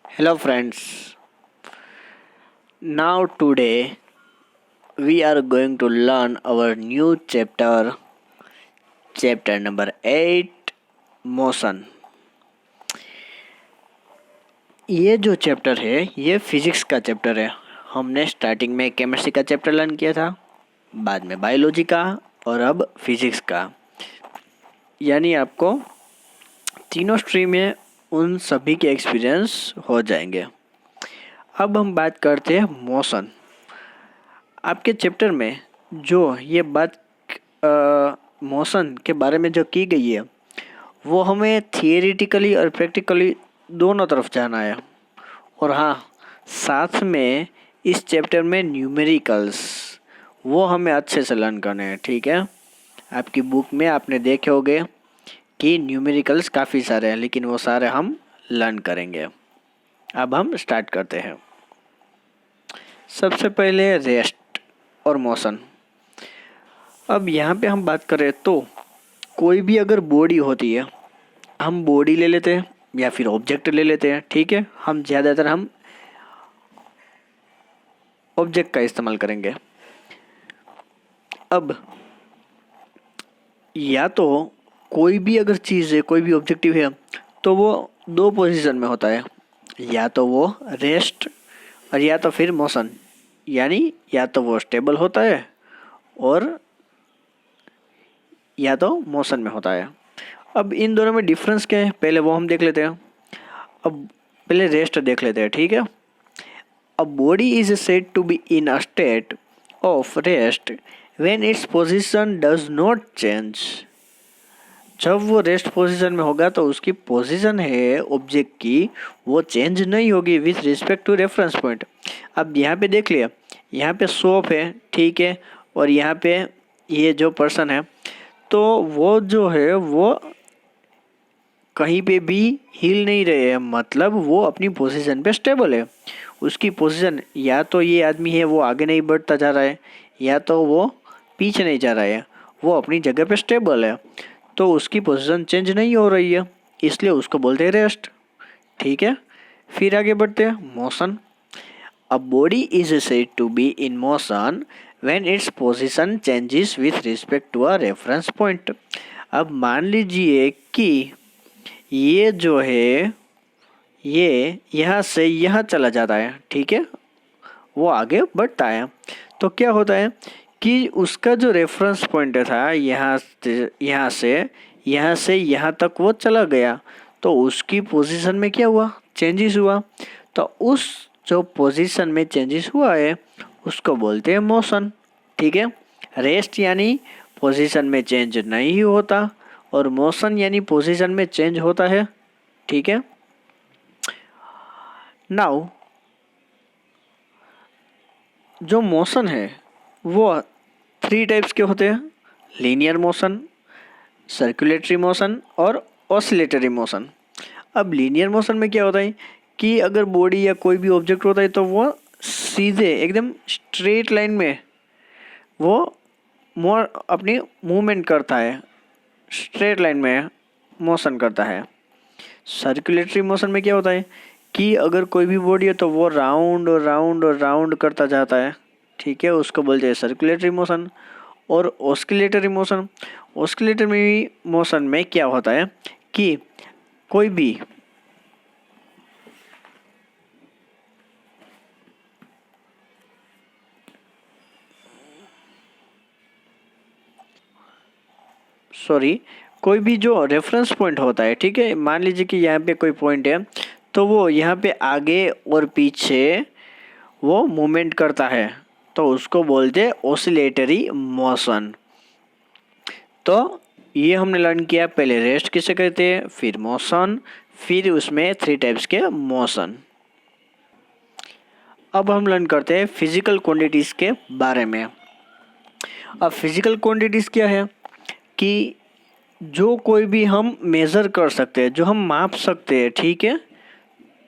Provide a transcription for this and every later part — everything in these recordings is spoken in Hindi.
Hello friends. Now today we are going to learn our new chapter number 8 motion. ये जो चैप्टर है ये फिजिक्स का चैप्टर है। हमने स्टार्टिंग में केमिस्ट्री का चैप्टर लर्न किया था, बाद में बायोलॉजी का और अब फिजिक्स का। यानी आपको तीनों स्ट्रीम में उन सभी के एक्सपीरियंस हो जाएंगे। अब हम बात करते हैं मोशन। आपके चैप्टर में जो ये बात मोशन के बारे में जो की गई है वो हमें थियरिटिकली और प्रैक्टिकली दोनों तरफ जाना है। और हाँ, साथ में इस चैप्टर में न्यूमेरिकल्स वो हमें अच्छे से लर्न करने हैं। ठीक है, आपकी बुक में आपने देखे होंगे कि न्यूमेरिकल्स काफ़ी सारे हैं, लेकिन वो सारे हम लर्न करेंगे। अब हम स्टार्ट करते हैं। सबसे पहले रेस्ट और मोशन। अब यहाँ पे हम बात करें तो कोई भी अगर बॉडी होती है, हम बॉडी ले लेते हैं या फिर ऑब्जेक्ट ले लेते हैं। ठीक है, हम ज़्यादातर हम ऑब्जेक्ट का इस्तेमाल करेंगे। अब या तो कोई भी अगर चीज़ है, कोई भी ऑब्जेक्टिव है, तो वो दो पोजीशन में होता है, या तो वो रेस्ट और या तो फिर मोशन। यानी या तो वो स्टेबल होता है और या तो मोशन में होता है। अब इन दोनों में डिफरेंस क्या है पहले वो हम देख लेते हैं। अब पहले रेस्ट देख लेते हैं। ठीक है, a body is said to be in a state of rest when its position does not change. जब वो रेस्ट पोजीशन में होगा तो उसकी पोजीशन है ऑब्जेक्ट की वो चेंज नहीं होगी with respect to reference point. अब यहाँ पे देख लिया, यहाँ पे शॉप है, ठीक है, और यहाँ पे ये जो पर्सन है, तो वो जो है वो कहीं पे भी हिल नहीं रहे हैं, मतलब वो अपनी पोजीशन पे स्टेबल है। उसकी पोजीशन या तो ये आदमी है वो आगे नहीं बढ़ता जा रहा है या तो वो पीछे नहीं जा रहा है, वो अपनी जगह पे स्टेबल है, तो उसकी पोजीशन चेंज नहीं हो रही है, इसलिए उसको बोलते हैं रेस्ट। ठीक है, फिर आगे बढ़ते हैं motion. A body is said to be in motion when its position changes with respect to a reference point. अब मान लीजिए कि ये जो है ये यहाँ से यहाँ चला जाता है, ठीक है, वो आगे बढ़ता है, तो क्या होता है कि उसका जो रेफरेंस पॉइंट था यहाँ से यहाँ तक वो चला गया, तो उसकी पोजीशन में क्या हुआ, चेंजेस हुआ। तो उस जो पोजीशन में चेंजेस हुआ है उसको बोलते हैं मोशन। ठीक है, रेस्ट यानी पोजीशन में चेंज नहीं होता और मोशन यानी पोजीशन में चेंज होता है। ठीक है, नाउ जो मोशन है वो 3 टाइप्स के होते हैं, लीनियर मोशन, सर्कुलेटरी मोशन और ऑसिलेटरी मोशन। अब लीनियर मोशन में क्या होता है कि अगर बॉडी या कोई भी ऑब्जेक्ट होता है तो वो सीधे एकदम स्ट्रेट लाइन में वो मोर अपनी मूवमेंट करता है, स्ट्रेट लाइन में मोशन करता है। सर्कुलेटरी मोशन में क्या होता है कि अगर कोई भी बॉडी है तो वो राउंड और राउंड और राउंड करता जाता है। ठीक है, उसको बोलते हैं सर्कुलेटरी मोशन। और ऑस्किलेटरी मोशन में क्या होता है कि कोई भी कोई भी जो रेफरेंस पॉइंट होता है, ठीक है, मान लीजिए कि यहाँ पे कोई पॉइंट है तो वो यहाँ पे आगे और पीछे वो मूवमेंट करता है, तो उसको बोलते हैं ऑसिलेटरी मोशन। तो ये हमने लर्न किया, पहले रेस्ट किसे कहते हैं, फिर मोशन, फिर उसमें 3 टाइप्स के मोशन। अब हम लर्न करते हैं फिजिकल क्वांटिटीज़ के बारे में। अब फिजिकल क्वांटिटीज़ क्या है कि जो कोई भी हम मेज़र कर सकते हैं, जो हम माप सकते हैं, ठीक है,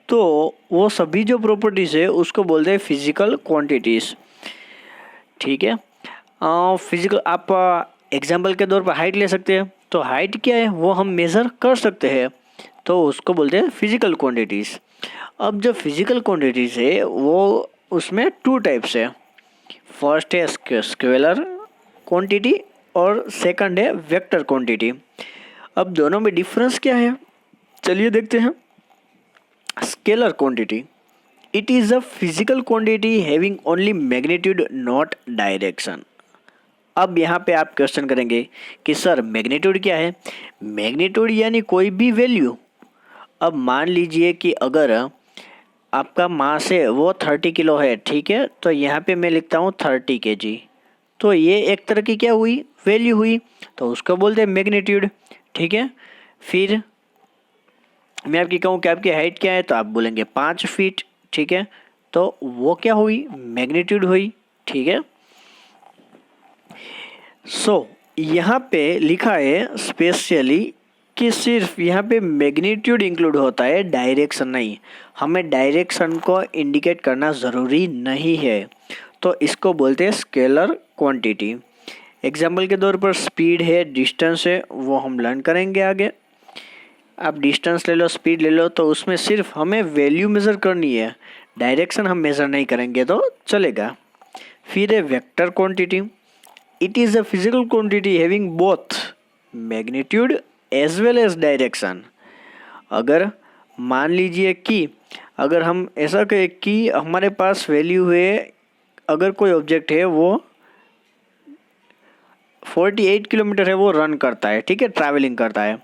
तो वो सभी जो प्रॉपर्टीज़ है उसको बोलते हैं फिजिकल क्वांटिटीज़। ठीक है, फिजिकल आप एग्जाम्पल के तौर पर हाइट ले सकते हैं, तो हाइट क्या है वो हम मेज़र कर सकते हैं, तो उसको बोलते हैं फिजिकल क्वांटिटीज़। अब जो फिजिकल क्वांटिटीज है वो उसमें 2 टाइप्स है। फर्स्ट है स्केलर क्वांटिटी और सेकंड है वेक्टर क्वांटिटी। अब दोनों में डिफरेंस क्या है, चलिए देखते हैं। Scalar quantity, it is a physical quantity having only magnitude not direction. अब यहाँ पे आप क्वेश्चन करेंगे कि सर मैग्नीट्यूड क्या है। मैग्नीट्यूड यानी कोई भी वैल्यू। अब मान लीजिए कि अगर आपका मास है वो 30 किलो है, ठीक है, तो यहाँ पे मैं लिखता हूँ 30 kg। तो ये एक तरह की क्या हुई, वैल्यू हुई, तो उसको बोलते हैं मैग्नीट्यूड। ठीक है, फिर मैं आपकी कहूँ कि आपकी हाइट क्या है, तो आप बोलेंगे 5 फीट। ठीक है, तो वो क्या हुई, मैग्नीट्यूड हुई। ठीक है, सो यहाँ पे लिखा है स्पेशली कि सिर्फ यहाँ पे मैग्नीट्यूड इंक्लूड होता है, डायरेक्शन नहीं। हमें डायरेक्शन को इंडिकेट करना ज़रूरी नहीं है, तो इसको बोलते हैं स्केलर क्वांटिटी। एग्जाम्पल के तौर पर स्पीड है, डिस्टेंस है, वो हम लर्न करेंगे आगे। आप डिस्टेंस ले लो, स्पीड ले लो, तो उसमें सिर्फ हमें वैल्यू मेज़र करनी है, डायरेक्शन हम मेज़र नहीं करेंगे तो चलेगा। फिर है vector quantity, it is a physical quantity having both magnitude as well as direction. अगर मान लीजिए कि अगर हम ऐसा कहें कि हमारे पास वैल्यू है, अगर कोई ऑब्जेक्ट है वो 48 किलोमीटर है, वो रन करता है, ठीक है, ट्रैवलिंग करता है,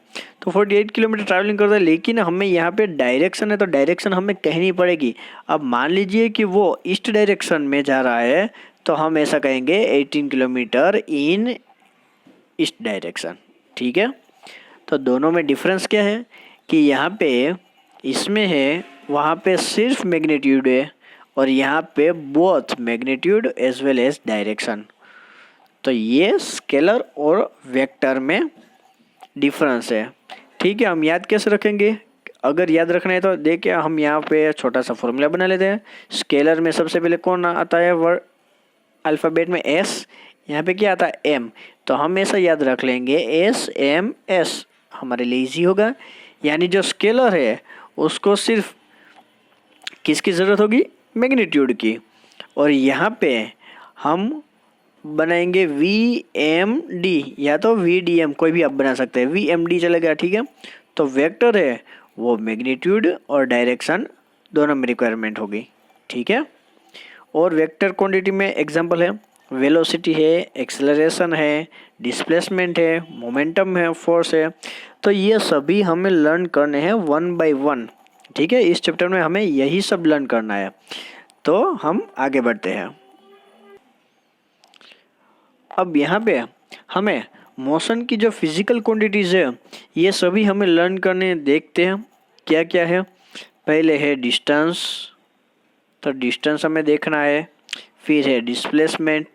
तो 48 किलोमीटर ट्रैवलिंग करता है, लेकिन हमें यहाँ पे डायरेक्शन है तो डायरेक्शन हमें कहनी पड़ेगी। अब मान लीजिए कि वो ईस्ट डायरेक्शन में जा रहा है, तो हम ऐसा कहेंगे 18 किलोमीटर इन ईस्ट डायरेक्शन। ठीक है, तो दोनों में डिफरेंस क्या है कि यहाँ पे इसमें है, वहाँ पे सिर्फ मैग्नीट्यूड है, और यहाँ पे both magnitude as well as direction. तो ये स्केलर और वेक्टर में डिफरेंस है। ठीक है, हम याद कैसे रखेंगे, अगर याद रखना है तो देखिए हम यहाँ पे छोटा सा फॉर्मूला बना लेते हैं। स्केलर में सबसे पहले कौन आता है, वर्ड अल्फ़ाबेट में एस, यहाँ पे क्या आता है एम, तो हम ऐसा याद रख लेंगे एस एम एस, हमारे लिए इजी होगा। यानी जो स्केलर है उसको सिर्फ किसकी ज़रूरत होगी, मैग्नीट्यूड की, और यहाँ पे हम बनाएंगे वी एम डी या तो वी डी एम, कोई भी आप बना सकते हैं, वी एम डी चलेगा। ठीक है, तो वेक्टर है वो मैग्नीट्यूड और डायरेक्शन दोनों में रिक्वायरमेंट होगी। ठीक है, और वेक्टर क्वांटिटी में एग्जांपल है वेलोसिटी है, एक्सेलरेशन है, डिस्प्लेसमेंट है, मोमेंटम है, फोर्स है। तो ये सभी हमें लर्न करने हैं 1 by 1। ठीक है, इस चैप्टर में हमें यही सब लर्न करना है, तो हम आगे बढ़ते हैं। अब यहाँ पे हमें मोशन की जो फिजिकल क्वांटिटीज़ है ये सभी हमें लर्न करने, देखते हैं क्या क्या है। पहले है डिस्टेंस, तो डिस्टेंस हमें देखना है, फिर है डिस्प्लेसमेंट,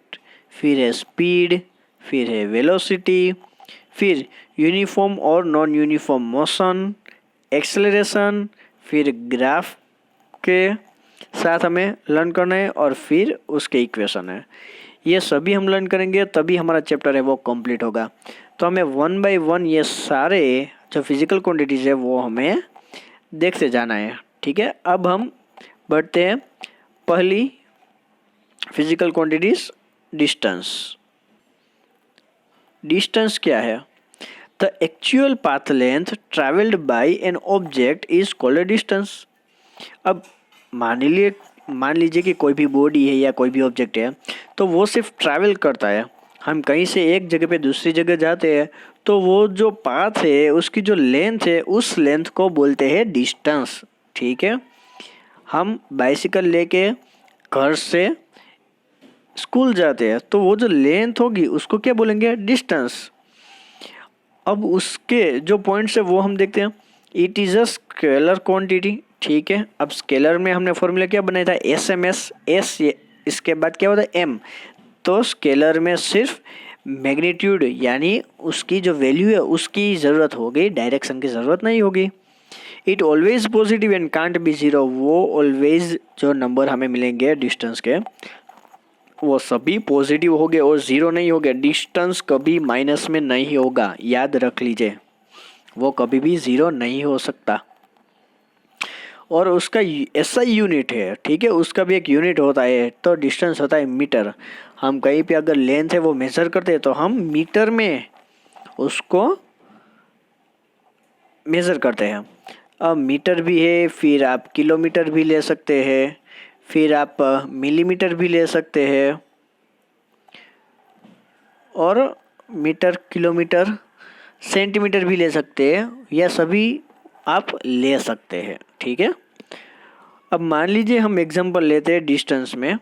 फिर है स्पीड, फिर है वेलोसिटी, फिर यूनिफॉर्म और नॉन यूनिफॉर्म मोशन, एक्सेलरेशन, फिर ग्राफ के साथ हमें लर्न करना है, और फिर उसके इक्वेशन है। ये सभी हम लर्न करेंगे तभी हमारा चैप्टर है वो कंप्लीट होगा। तो हमें 1 by 1 ये सारे जो फिजिकल क्वांटिटीज़ है वो हमें देखते जाना है। ठीक है, अब हम बढ़ते हैं पहली फिजिकल क्वांटिटीज, डिस्टेंस। डिस्टेंस क्या है, the actual path length travelled bye an object is called distance. अब मान लीजिए कि कोई भी बॉडी है या कोई भी ऑब्जेक्ट है, तो वो सिर्फ ट्रैवल करता है। हम कहीं से एक जगह पे दूसरी जगह जाते हैं, तो वो जो पाथ है उसकी जो लेंथ है उस लेंथ को बोलते हैं डिस्टेंस। ठीक है, हम बाइसिकल लेके घर से स्कूल जाते हैं, तो वो जो लेंथ होगी उसको क्या बोलेंगे, डिस्टेंस। अब उसके जो पॉइंट्स है वो हम देखते हैं, it is a scalar quantity. ठीक है, अब स्केलर में हमने फॉर्मूला क्या बनाया था, एस एम एस, एस इसके बाद क्या होता है एम। तो स्केलर में सिर्फ मैग्नीट्यूड यानी उसकी जो वैल्यू है उसकी ज़रूरत होगी, डायरेक्शन की ज़रूरत नहीं होगी। It always positive and can't be zero, वो ऑलवेज जो नंबर हमें मिलेंगे डिस्टेंस के वो सभी पॉजिटिव होंगे और ज़ीरो नहीं होंगे। डिस्टेंस कभी माइनस में नहीं होगा, याद रख लीजिए, वो कभी भी ज़ीरो नहीं हो सकता। और उसका ऐसा यूनिट है, ठीक है, उसका भी एक यूनिट होता है, तो डिस्टेंस होता है मीटर। हम कहीं पे अगर लेंथ है वो मेज़र करते हैं तो हम मीटर में उसको मेज़र करते हैं। अब मीटर भी है, फिर आप किलोमीटर भी ले सकते हैं, फिर आप मिलीमीटर भी ले सकते हैं, और मीटर, किलोमीटर, सेंटीमीटर भी ले सकते हैं, यह सभी आप ले सकते हैं, ठीक है। अब मान लीजिए हम एग्जांपल लेते हैं डिस्टेंस में।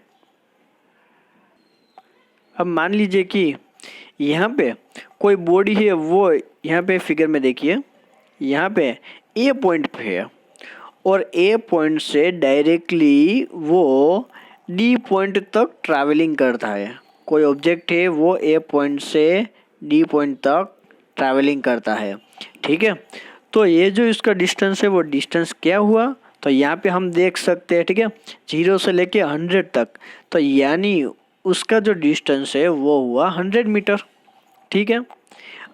अब मान लीजिए कि यहाँ पे कोई बॉडी है, वो यहाँ पे फिगर में देखिए, यहाँ पे ए पॉइंट पे है और ए पॉइंट से डायरेक्टली वो डी पॉइंट तक ट्रैवलिंग करता है। कोई ऑब्जेक्ट है वो ए पॉइंट से डी पॉइंट तक ट्रैवलिंग करता है, ठीक है। तो ये जो इसका डिस्टेंस है वो डिस्टेंस क्या हुआ, तो यहाँ पे हम देख सकते हैं, ठीक है, 0 से लेके 100 तक, तो यानी उसका जो डिस्टेंस है वो हुआ 100 मीटर, ठीक है।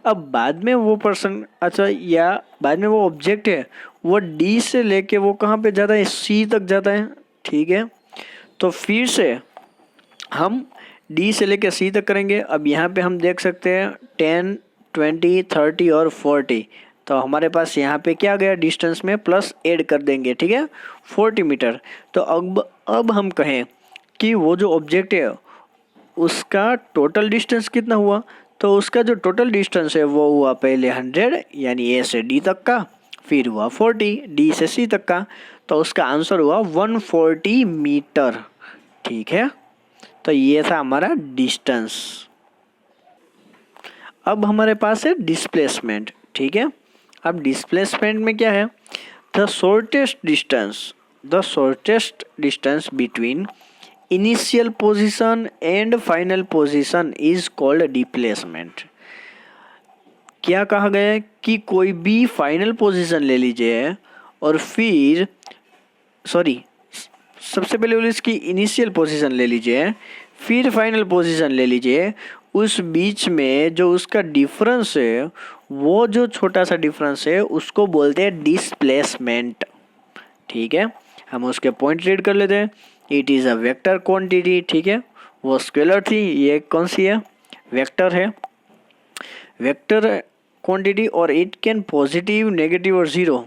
अब बाद में वो पर्सन, अच्छा, या बाद में वो ऑब्जेक्ट है वो डी से लेके वो कहाँ पे जाता है, सी तक जाता है, ठीक है। तो फिर से हम डी से लेके सी तक करेंगे। अब यहाँ पे हम देख सकते हैं 10, 20, 30 और 40, तो हमारे पास यहाँ पे क्या गया, डिस्टेंस में प्लस ऐड कर देंगे, ठीक है, 40 मीटर। तो अब हम कहें कि वो जो ऑब्जेक्ट है उसका टोटल डिस्टेंस कितना हुआ, तो उसका जो टोटल डिस्टेंस है वो हुआ पहले 100 यानी ए से डी तक का, फिर हुआ 40 डी से सी तक का, तो उसका आंसर हुआ 140 मीटर, ठीक है। तो ये था हमारा डिस्टेंस। अब हमारे पास है डिस्प्लेसमेंट, ठीक है। अब डिस्प्लेसमेंट में क्या है, the shortest distance between initial position and final position is called displacement. क्या कहा गया है कि कोई भी फाइनल पोजीशन ले लीजिए और फिर सबसे पहले इसकी इनिशियल पोजीशन ले लीजिए, फिर फाइनल पोजीशन ले लीजिए, उस बीच में जो उसका डिफरेंस है, वो जो छोटा सा डिफरेंस है उसको बोलते हैं डिस्प्लेसमेंट, ठीक है। हम उसके पॉइंट रीड कर लेते हैं। It is a vector quantity, ठीक है, वो स्केलर थी, ये कौन सी है, वेक्टर है, वेक्टर क्वांटिटी, और इट कैन पॉजिटिव, नेगेटिव और ज़ीरो,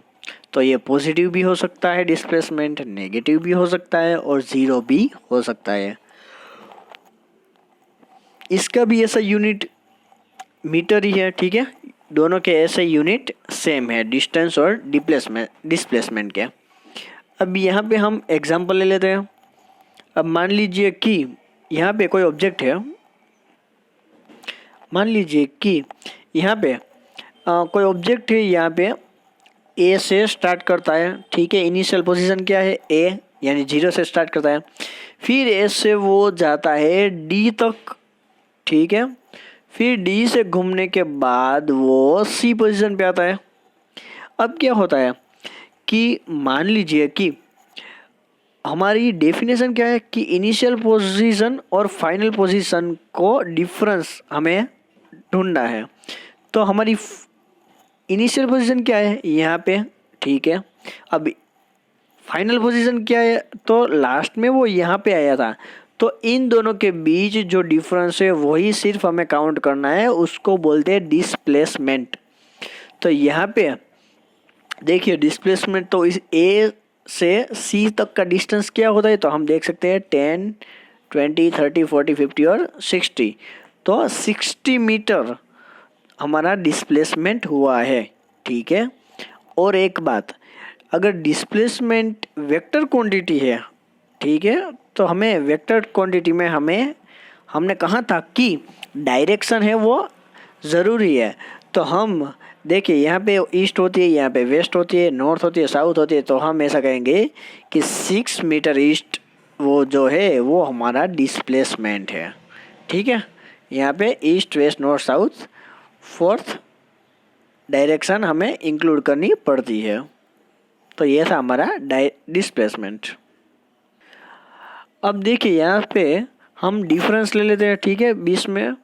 तो ये पॉजिटिव भी हो सकता है डिस्प्लेसमेंट, नेगेटिव भी हो सकता है और ज़ीरो भी हो सकता है। इसका भी ऐसा यूनिट मीटर ही है, ठीक है, दोनों के ऐसे यूनिट सेम है, डिस्टेंस और डिस्प्लेसमेंट के। अब यहाँ पे हम एग्जांपल ले लेते हैं। अब मान लीजिए कि यहाँ पे कोई ऑब्जेक्ट है, मान लीजिए कि यहाँ पे कोई ऑब्जेक्ट है, यहाँ पे ए से स्टार्ट करता है, ठीक है, इनिशियल पोजीशन क्या है, ए, यानी 0 से स्टार्ट करता है, फिर ए से वो जाता है डी तक, ठीक है, फिर डी से घूमने के बाद वो सी पोजीशन पे आता है। अब क्या होता है कि मान लीजिए कि हमारी डेफिनेशन क्या है कि इनिशियल पोजीशन और फाइनल पोजीशन को डिफरेंस हमें ढूंढना है। तो हमारी इनिशियल पोजीशन क्या है यहाँ पे, ठीक है, अब फाइनल पोजीशन क्या है, तो लास्ट में वो यहाँ पे आया था, तो इन दोनों के बीच जो डिफरेंस है वही सिर्फ हमें काउंट करना है, उसको बोलते हैं डिस्प्लेसमेंट। तो यहाँ पे देखिए डिस्प्लेसमेंट, तो इस ए से सी तक का डिस्टेंस क्या होता है, तो हम देख सकते हैं 10, 20, 30, 40, 50 और 60, तो 60 मीटर हमारा डिस्प्लेसमेंट हुआ है, ठीक है। और एक बात, अगर डिस्प्लेसमेंट वेक्टर क्वांटिटी है, ठीक है, तो हमें वेक्टर क्वांटिटी में हमने कहा था कि डायरेक्शन है वो ज़रूरी है। तो हम देखिए यहाँ पे ईस्ट होती है, यहाँ पे वेस्ट होती है, नॉर्थ होती है, साउथ होती है, तो हम ऐसा कहेंगे कि 6 मीटर ईस्ट वो जो है वो हमारा डिस्प्लेसमेंट है, ठीक है। यहाँ पे east, west, north, south, fourth direction हमें इंक्लूड करनी पड़ती है। तो ये था हमारा डिस्प्लेसमेंट। अब देखिए यहाँ पे हम डिफरेंस ले लेते हैं, ठीक है, बीच में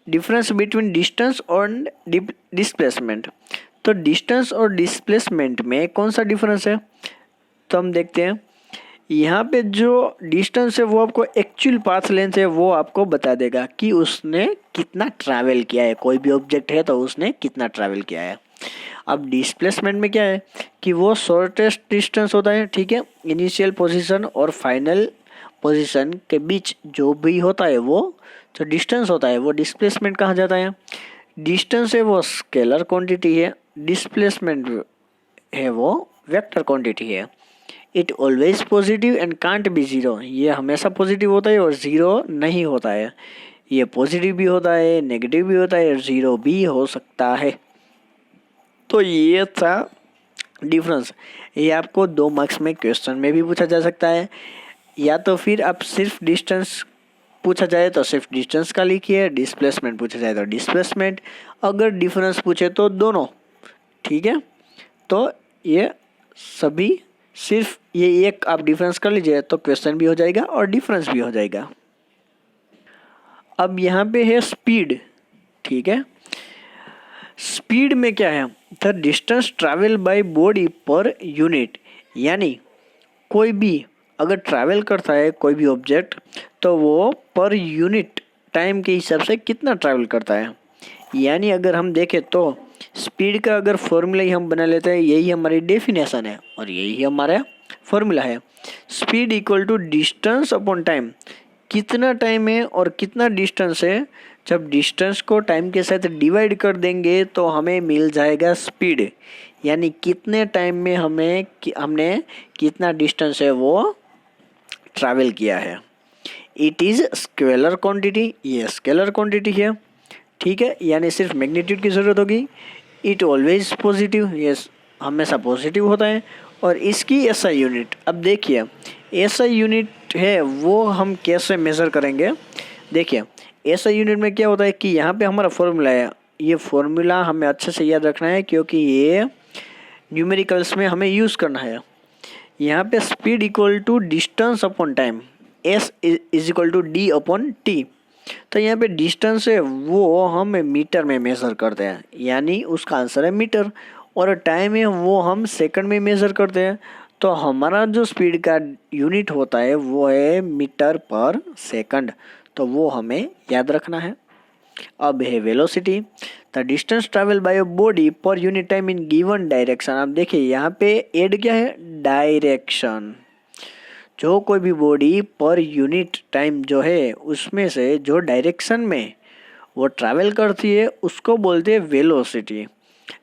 डिफरेंस बिटवीन डिस्टेंस और डिस्प्लेसमेंट। तो डिस्टेंस और डिस्प्लेसमेंट में कौन सा डिफरेंस है, तो हम देखते हैं यहाँ पे जो डिस्टेंस है वो आपको एक्चुअल पाथ लेंथ है वो आपको बता देगा कि उसने कितना ट्रैवल किया है। कोई भी ऑब्जेक्ट है तो उसने कितना ट्रैवल किया है। अब डिस्प्लेसमेंट में क्या है कि वो शॉर्टेस्ट डिस्टेंस होता है, ठीक है। इनिशियल पोजीशन और फाइनल पोजीशन के बीच जो भी होता है वो जो डिस्टेंस होता है वो डिस्प्लेसमेंट कहा जाता है। डिस्टेंस है वो स्केलर क्वांटिटी है, डिस्प्लेसमेंट है वो वेक्टर क्वांटिटी है। It always positive and can't be zero, ये हमेशा पॉजिटिव होता है और ज़ीरो नहीं होता है। ये पॉजिटिव भी होता है, नेगेटिव भी होता है और ज़ीरो भी हो सकता है। तो ये था डिफरेंस। ये आपको 2 मार्क्स में क्वेश्चन में भी पूछा जा सकता है, या तो फिर आप सिर्फ डिस्टेंस पूछा जाए तो सिर्फ डिस्टेंस का लिखिए, डिस्प्लेसमेंट पूछा जाए तो डिस्प्लेसमेंट, अगर डिफरेंस पूछे तो दोनों, ठीक है। तो ये सभी सिर्फ ये एक आप डिफरेंस कर लीजिए तो क्वेश्चन भी हो जाएगा और डिफरेंस भी हो जाएगा। अब यहाँ पे है स्पीड, ठीक है। स्पीड में क्या है, the distance travel by body per unit, यानी कोई भी अगर ट्रैवल करता है कोई भी ऑब्जेक्ट तो वो पर यूनिट टाइम के हिसाब से कितना ट्रैवल करता है। यानी अगर हम देखें तो स्पीड का अगर फॉर्मूला ही हम बना लेते हैं, यही हमारी डेफिनेशन है और यही हमारा फॉर्मूला है। Speed equal to distance upon time, कितना टाइम है और कितना डिस्टेंस है, जब डिस्टेंस को टाइम के साथ डिवाइड कर देंगे तो हमें मिल जाएगा स्पीड। यानी कितने टाइम में हमने कितना डिस्टेंस है वो ट्रैवल किया है। इट इज़ स्केलर क्वांटिटी, ये स्केलर क्वांटिटी है, ठीक है। यानी सिर्फ मैग्नीट्यूड की ज़रूरत होगी। इट ऑलवेज पॉजिटिव, ये हमेशा पॉजिटिव होता है। और इसकी एसआई यूनिट, अब देखिए एसआई यूनिट है वो हम कैसे मेज़र करेंगे। देखिए एसआई यूनिट में क्या होता है कि यहाँ पे हमारा फॉर्मूला है, ये फॉर्मूला हमें अच्छे से याद रखना है क्योंकि ये न्यूमेरिकल्स में हमें यूज़ करना है। यहाँ पे speed equal to distance upon time, S is equal to D upon T. तो यहाँ पे डिस्टेंस है वो हम मीटर में मेज़र करते हैं, यानी उसका आंसर है मीटर। और टाइम है वो हम सेकंड में मेज़र करते हैं। तो हमारा जो स्पीड का यूनिट होता है वो है मीटर पर सेकंड, तो वो हमें याद रखना है। अब है velocity, the distance travel by a body per unit time in given direction. अब देखिए यहाँ पे एड क्या है, डायरेक्शन। जो कोई भी बॉडी पर यूनिट टाइम जो है उसमें से जो डायरेक्शन में वो ट्रैवल करती है उसको बोलते हैं वेलोसिटी।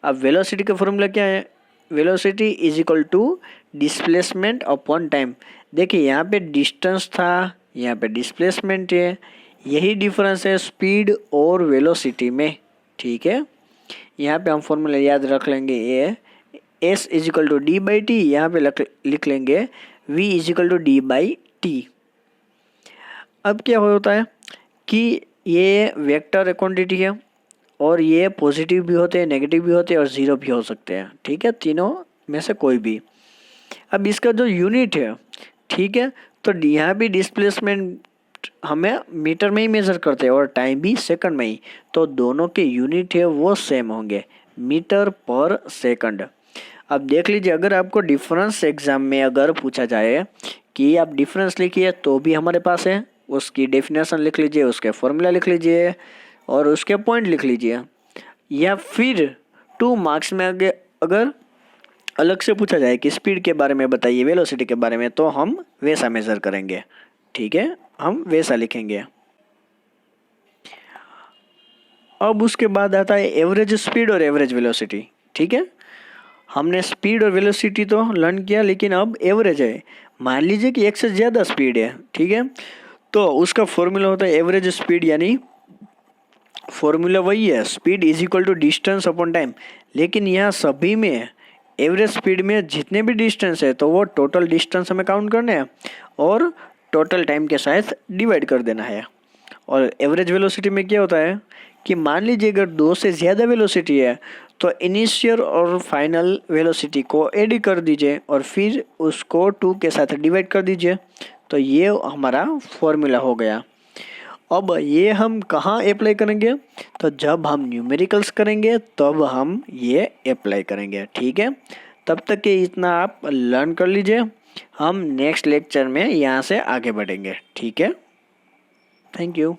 अब वेलोसिटी का फॉर्मूला क्या है, velocity is equal to displacement upon time. देखिए यहाँ पे डिस्टेंस था, यहाँ पे डिस्प्लेसमेंट है, यही डिफरेंस है स्पीड और वेलोसिटी में, ठीक है। यहाँ पे हम फॉर्मूला याद रख लेंगे, ये S is equal to D by T, यहाँ पे लिख लेंगे v is equal to D by T. अब क्या होता है कि ये वेक्टर क्वांटिटी है और ये पॉजिटिव भी होते हैं, नेगेटिव भी होते हैं और ज़ीरो भी हो सकते हैं, ठीक है, तीनों में से कोई भी। अब इसका जो यूनिट है, ठीक है, तो यहाँ भी डिस्प्लेसमेंट हमें मीटर में ही मेज़र करते हैं और टाइम भी सेकंड में ही, तो दोनों के यूनिट है वो सेम होंगे, मीटर पर सेकंड। अब देख लीजिए अगर आपको डिफरेंस एग्जाम में अगर पूछा जाए कि आप डिफरेंस लिखिए तो भी हमारे पास है, उसकी डेफिनेशन लिख लीजिए, उसके फॉर्मूला लिख लीजिए और उसके पॉइंट लिख लीजिए। या फिर 2 मार्क्स में अगर अलग से पूछा जाए कि स्पीड के बारे में बताइए, वेलोसिटी के बारे में, तो हम वैसा मेज़र करेंगे, ठीक है, हम वैसा लिखेंगे। अब उसके बाद आता है एवरेज स्पीड और एवरेज वेलोसिटी, ठीक है। हमने स्पीड और वेलोसिटी तो लर्न किया, लेकिन अब एवरेज है। मान लीजिए कि एक से ज़्यादा स्पीड है, ठीक है, तो उसका फॉर्मूला होता है एवरेज स्पीड, यानी फॉर्मूला वही है speed is equal to distance upon time. लेकिन यहाँ सभी में एवरेज स्पीड में जितने भी डिस्टेंस है तो वो टोटल डिस्टेंस हमें काउंट करने हैं और टोटल टाइम के साथ डिवाइड कर देना है। और एवरेज वेलोसिटी में क्या होता है कि मान लीजिए अगर 2 से ज़्यादा वेलोसिटी है तो इनिशियल और फाइनल वेलोसिटी को ऐड कर दीजिए और फिर उसको 2 के साथ डिवाइड कर दीजिए, तो ये हमारा फॉर्मूला हो गया। अब ये हम कहाँ अप्लाई करेंगे, तो जब हम न्यूमेरिकल्स करेंगे तब हम ये अप्लाई करेंगे, ठीक है। तब तक के इतना आप लर्न कर लीजिए हम नेक्स्ट लेक्चर में यहाँ से आगे बढ़ेंगे, ठीक है। Thank you.